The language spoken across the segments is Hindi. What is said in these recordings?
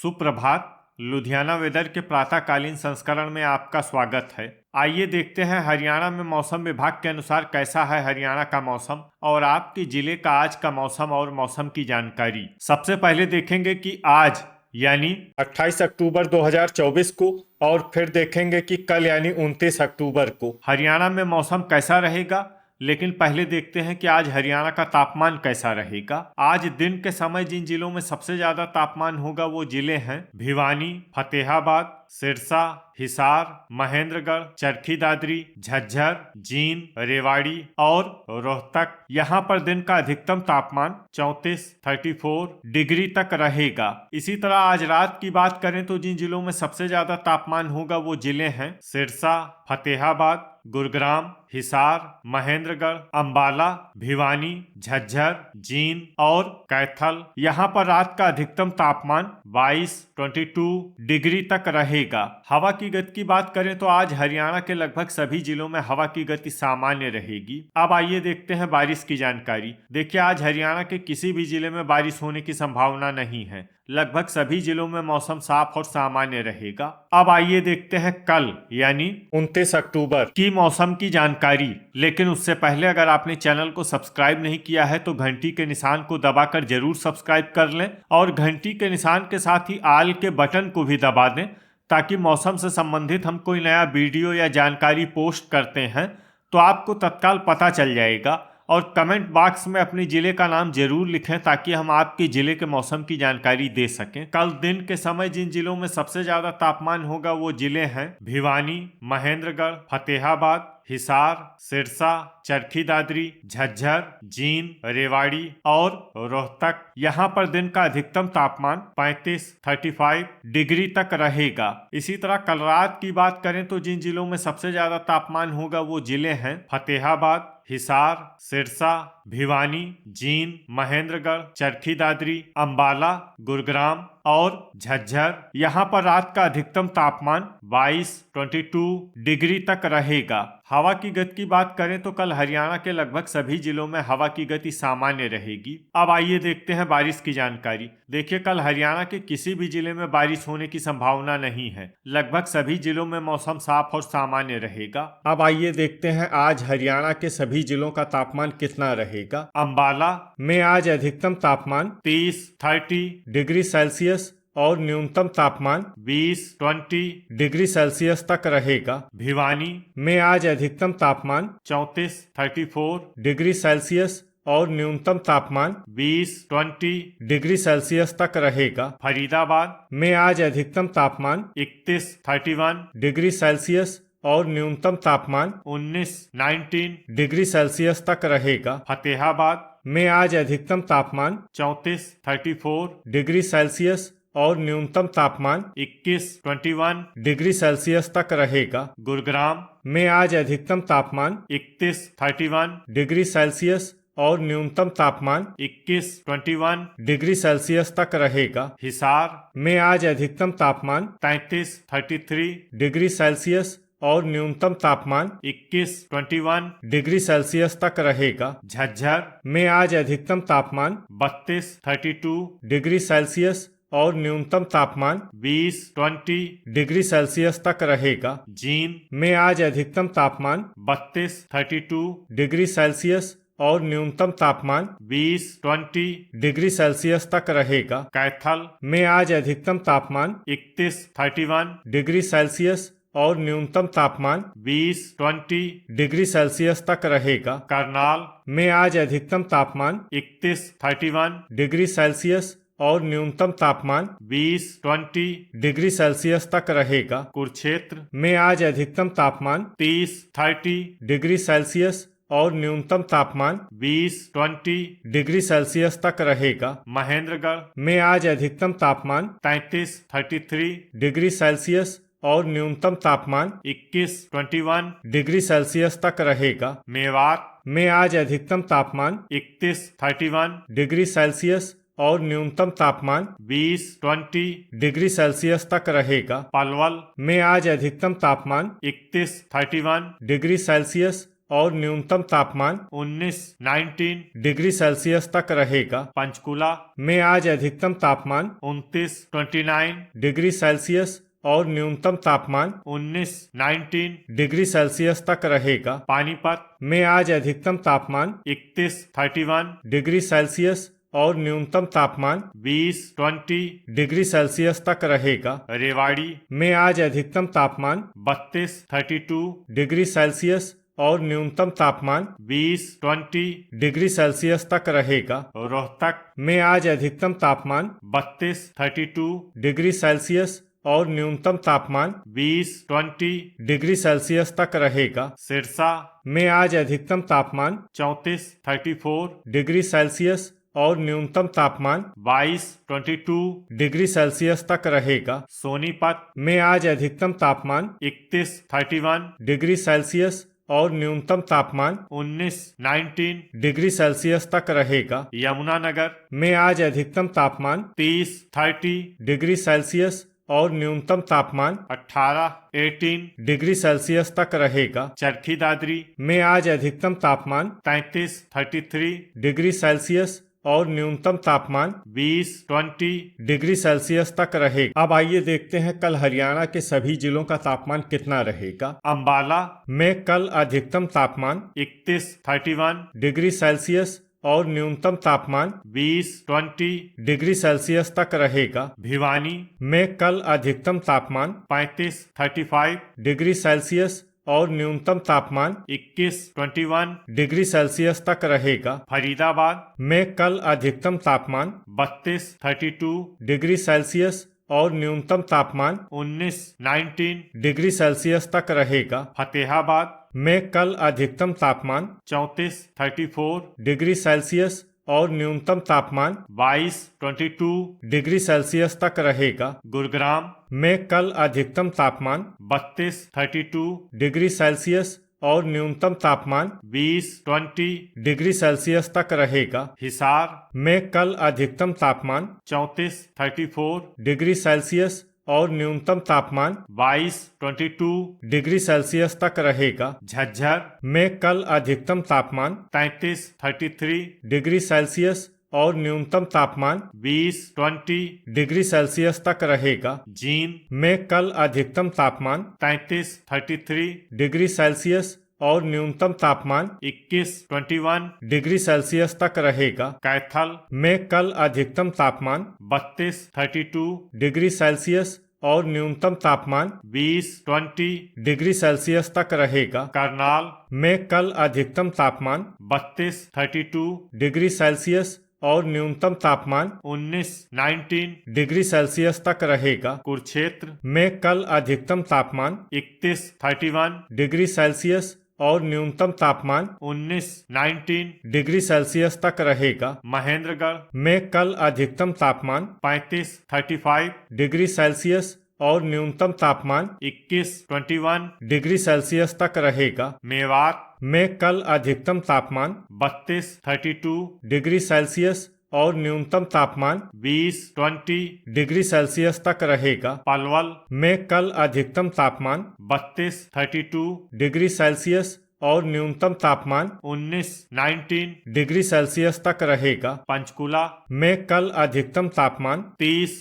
सुप्रभात। लुधियाना वेदर के प्रातःकालीन संस्करण में आपका स्वागत है। आइए देखते हैं हरियाणा में मौसम विभाग के अनुसार कैसा है हरियाणा का मौसम और आपके जिले का आज का मौसम और मौसम की जानकारी। सबसे पहले देखेंगे कि आज यानी 28 अक्टूबर 2024 को और फिर देखेंगे कि कल यानी 29 अक्टूबर को हरियाणा में मौसम कैसा रहेगा। लेकिन पहले देखते हैं कि आज हरियाणा का तापमान कैसा रहेगा। आज दिन के समय जिन जिलों में सबसे ज्यादा तापमान होगा वो जिले हैं भिवानी, फतेहाबाद, सिरसा, हिसार, महेंद्रगढ़, चरखी दादरी, झज्जर, जींद, रेवाड़ी और रोहतक। यहाँ पर दिन का अधिकतम तापमान 34 डिग्री तक रहेगा। इसी तरह आज रात की बात करें तो जिन जिलों में सबसे ज्यादा तापमान होगा वो जिले हैं सिरसा, फतेहाबाद, गुरुग्राम, हिसार, महेंद्रगढ़, अंबाला, भिवानी, झज्जर, जींद और कैथल। यहाँ पर रात का अधिकतम तापमान 22 डिग्री तक रहेगा। हवा की गति की बात करें तो आज हरियाणा के लगभग सभी जिलों में हवा की गति सामान्य रहेगी। अब आइए देखते हैं बारिश की जानकारी। देखिए, आज हरियाणा के किसी भी जिले में बारिश होने की संभावना नहीं है। लगभग सभी जिलों में मौसम साफ और सामान्य रहेगा। अब आइए देखते हैं कल यानी 29 अक्टूबर की मौसम की जानकारी। लेकिन उससे पहले अगर आपने चैनल को सब्सक्राइब नहीं किया है तो घंटी के निशान को दबाकर जरूर सब्सक्राइब कर लें और घंटी के निशान के साथ ही आल के बटन को भी दबा दें ताकि मौसम से संबंधित हम कोई नया वीडियो या जानकारी पोस्ट करते हैं तो आपको तत्काल पता चल जाएगा। और कमेंट बॉक्स में अपने जिले का नाम जरूर लिखें ताकि हम आपके जिले के मौसम की जानकारी दे सकें। कल दिन के समय जिन जिलों में सबसे ज्यादा तापमान होगा वो जिले हैं भिवानी, महेंद्रगढ़, फतेहाबाद, हिसार, सिरसा, चरखी दादरी, झज्जर, जींद, रेवाड़ी और रोहतक। यहाँ पर दिन का अधिकतम तापमान 35 डिग्री तक रहेगा। इसी तरह कल रात की बात करें तो जिन जिलों में सबसे ज्यादा तापमान होगा वो जिले हैं फतेहाबाद, हिसार, सिरसा, भिवानी, जींद, महेंद्रगढ़, चरखी दादरी, अंबाला, गुरुग्राम और झज्जर। यहाँ पर रात का अधिकतम तापमान 22 डिग्री तक रहेगा। हवा की गति की बात करें तो कल हरियाणा के लगभग सभी जिलों में हवा की गति सामान्य रहेगी। अब आइए देखते हैं बारिश की जानकारी। देखिए, कल हरियाणा के किसी भी जिले में बारिश होने की संभावना नहीं है। लगभग सभी जिलों में मौसम साफ और सामान्य रहेगा। अब आइए देखते हैं आज हरियाणा के सभी जिलों का तापमान कितना रहेगा। अंबाला में आज अधिकतम तापमान 30 डिग्री सेल्सियस और न्यूनतम तापमान 20 डिग्री सेल्सियस तक रहेगा। भिवानी में आज अधिकतम तापमान 34 डिग्री सेल्सियस और न्यूनतम तापमान 20 डिग्री सेल्सियस तक रहेगा। फरीदाबाद में आज अधिकतम तापमान 31 डिग्री सेल्सियस और न्यूनतम तापमान 19 डिग्री सेल्सियस तक रहेगा। फतेहाबाद में आज अधिकतम तापमान 34 डिग्री सेल्सियस और न्यूनतम तापमान 21 डिग्री सेल्सियस तक रहेगा। गुरुग्राम में आज अधिकतम तापमान 31 डिग्री सेल्सियस और न्यूनतम तापमान 21 डिग्री सेल्सियस तक रहेगा। हिसार में आज अधिकतम तापमान 33 डिग्री सेल्सियस और न्यूनतम तापमान 21 डिग्री सेल्सियस तक रहेगा। झज्जर में आज अधिकतम तापमान 32 डिग्री सेल्सियस और न्यूनतम तापमान 20 डिग्री सेल्सियस तक रहेगा। जींद में आज अधिकतम तापमान 32 डिग्री सेल्सियस और न्यूनतम तापमान 20 डिग्री सेल्सियस तक रहेगा। कैथल में आज अधिकतम तापमान 31 डिग्री सेल्सियस और न्यूनतम तापमान 20 डिग्री सेल्सियस तक रहेगा। करनाल में आज अधिकतम तापमान 31 डिग्री सेल्सियस और न्यूनतम तापमान 20 डिग्री सेल्सियस तक रहेगा। कुरुक्षेत्र में आज अधिकतम तापमान 30 डिग्री सेल्सियस और न्यूनतम तापमान 20 डिग्री सेल्सियस तक रहेगा। महेंद्रगढ़ में आज अधिकतम तापमान 33 डिग्री सेल्सियस और न्यूनतम तापमान 21 डिग्री सेल्सियस तक रहेगा। मेवात में आज अधिकतम तापमान 31 डिग्री सेल्सियस और न्यूनतम तापमान 20 डिग्री सेल्सियस तक रहेगा। पलवल में आज अधिकतम तापमान 31 डिग्री सेल्सियस और न्यूनतम तापमान 19 डिग्री सेल्सियस तक रहेगा। पंचकुला में आज अधिकतम तापमान 29 डिग्री सेल्सियस और न्यूनतम तापमान 19 डिग्री सेल्सियस तक रहेगा। पानीपत में आज अधिकतम तापमान 31 डिग्री सेल्सियस और न्यूनतम तापमान 20 डिग्री सेल्सियस तक रहेगा। रेवाड़ी में आज अधिकतम तापमान 32 डिग्री सेल्सियस और न्यूनतम तापमान 20 डिग्री सेल्सियस तक रहेगा। रोहतक में आज अधिकतम तापमान 32 डिग्री सेल्सियस और न्यूनतम तापमान 20 डिग्री सेल्सियस तक रहेगा। सिरसा में आज अधिकतम तापमान 34 डिग्री सेल्सियस और न्यूनतम तापमान 22 डिग्री सेल्सियस तक रहेगा। सोनीपत में आज अधिकतम तापमान 31 डिग्री सेल्सियस और न्यूनतम तापमान 19 डिग्री सेल्सियस तक रहेगा। यमुनानगर में आज अधिकतम तापमान 30 डिग्री सेल्सियस और न्यूनतम तापमान 18 डिग्री सेल्सियस तक रहेगा। चरखी दादरी में आज अधिकतम तापमान 33 डिग्री सेल्सियस और न्यूनतम तापमान 20 डिग्री सेल्सियस तक रहेगा। अब आइए देखते हैं कल हरियाणा के सभी जिलों का तापमान कितना रहेगा। अंबाला में कल अधिकतम तापमान 31 डिग्री सेल्सियस और न्यूनतम तापमान 20 डिग्री सेल्सियस तक रहेगा। भिवानी में कल अधिकतम तापमान 35 डिग्री सेल्सियस और न्यूनतम तापमान 21 डिग्री सेल्सियस तक रहेगा। फरीदाबाद में कल अधिकतम तापमान 32 डिग्री सेल्सियस और न्यूनतम तापमान 19 डिग्री सेल्सियस तक रहेगा। फतेहाबाद में कल अधिकतम तापमान 34 डिग्री सेल्सियस और न्यूनतम तापमान 22 डिग्री सेल्सियस तक रहेगा। गुरुग्राम में कल अधिकतम तापमान 32 डिग्री सेल्सियस और न्यूनतम तापमान 20 डिग्री सेल्सियस तक रहेगा। हिसार में कल अधिकतम तापमान 34 डिग्री सेल्सियस और न्यूनतम तापमान 22 डिग्री सेल्सियस तक रहेगा। झज्जर में कल अधिकतम तापमान 33 डिग्री सेल्सियस और न्यूनतम तापमान 20 डिग्री सेल्सियस तक रहेगा। जींद में कल अधिकतम तापमान 33 डिग्री सेल्सियस और न्यूनतम तापमान 21 डिग्री सेल्सियस तक रहेगा। कैथल में कल अधिकतम तापमान 32 डिग्री सेल्सियस और न्यूनतम तापमान 20 डिग्री सेल्सियस तक रहेगा। करनाल में कल अधिकतम तापमान 32 डिग्री सेल्सियस और न्यूनतम तापमान 19 डिग्री सेल्सियस तक रहेगा। कुरुक्षेत्र में कल अधिकतम तापमान 31 डिग्री सेल्सियस और न्यूनतम तापमान 19 डिग्री सेल्सियस तक रहेगा। महेंद्रगढ़ में कल अधिकतम तापमान 35 डिग्री सेल्सियस और न्यूनतम तापमान 21 डिग्री सेल्सियस तक रहेगा। मेवात में कल अधिकतम तापमान 32 डिग्री सेल्सियस और न्यूनतम तापमान 20 डिग्री सेल्सियस तक रहेगा। पलवल में कल अधिकतम तापमान 32 डिग्री सेल्सियस और न्यूनतम तापमान 19 डिग्री सेल्सियस तक रहेगा। पंचकुला में कल अधिकतम तापमान 30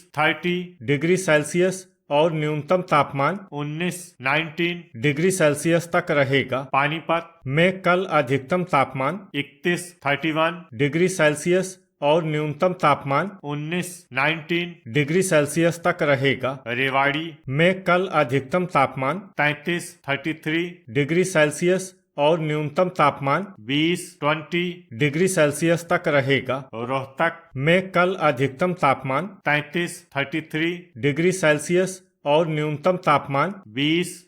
डिग्री सेल्सियस और न्यूनतम तापमान 19 डिग्री सेल्सियस तक रहेगा। पानीपत में कल अधिकतम तापमान 31 डिग्री सेल्सियस और न्यूनतम तापमान 19 डिग्री सेल्सियस तक रहेगा। रेवाड़ी में कल अधिकतम तापमान 33 डिग्री सेल्सियस और न्यूनतम तापमान 20 डिग्री सेल्सियस तक रहेगा। रोहतक में कल अधिकतम तापमान 33 डिग्री सेल्सियस और न्यूनतम तापमान 20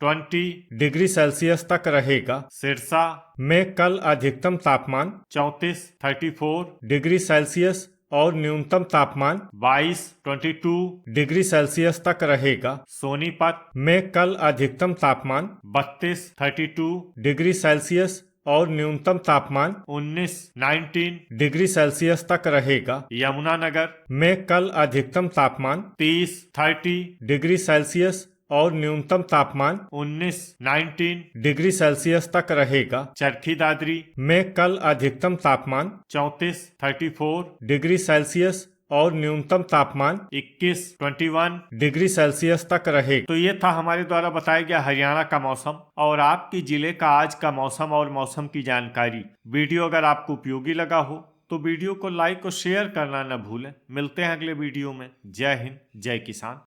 डिग्री सेल्सियस तक रहेगा। सिरसा में कल अधिकतम तापमान 34 डिग्री सेल्सियस और न्यूनतम तापमान 22 डिग्री सेल्सियस तक रहेगा। सोनीपत में कल अधिकतम तापमान 32 डिग्री सेल्सियस और न्यूनतम तापमान 19 डिग्री सेल्सियस तक रहेगा। यमुनानगर में कल अधिकतम तापमान 30 डिग्री सेल्सियस और न्यूनतम तापमान 19 डिग्री सेल्सियस तक रहेगा। चरखी दादरी में कल अधिकतम तापमान 34 डिग्री सेल्सियस और न्यूनतम तापमान 21 डिग्री सेल्सियस तक रहेगा। तो ये था हमारे द्वारा बताया गया हरियाणा का मौसम और आपके जिले का आज का मौसम और मौसम की जानकारी। वीडियो अगर आपको उपयोगी लगा हो तो वीडियो को लाइक और शेयर करना न भूलें। मिलते हैं अगले वीडियो में। जय हिंद, जय किसान।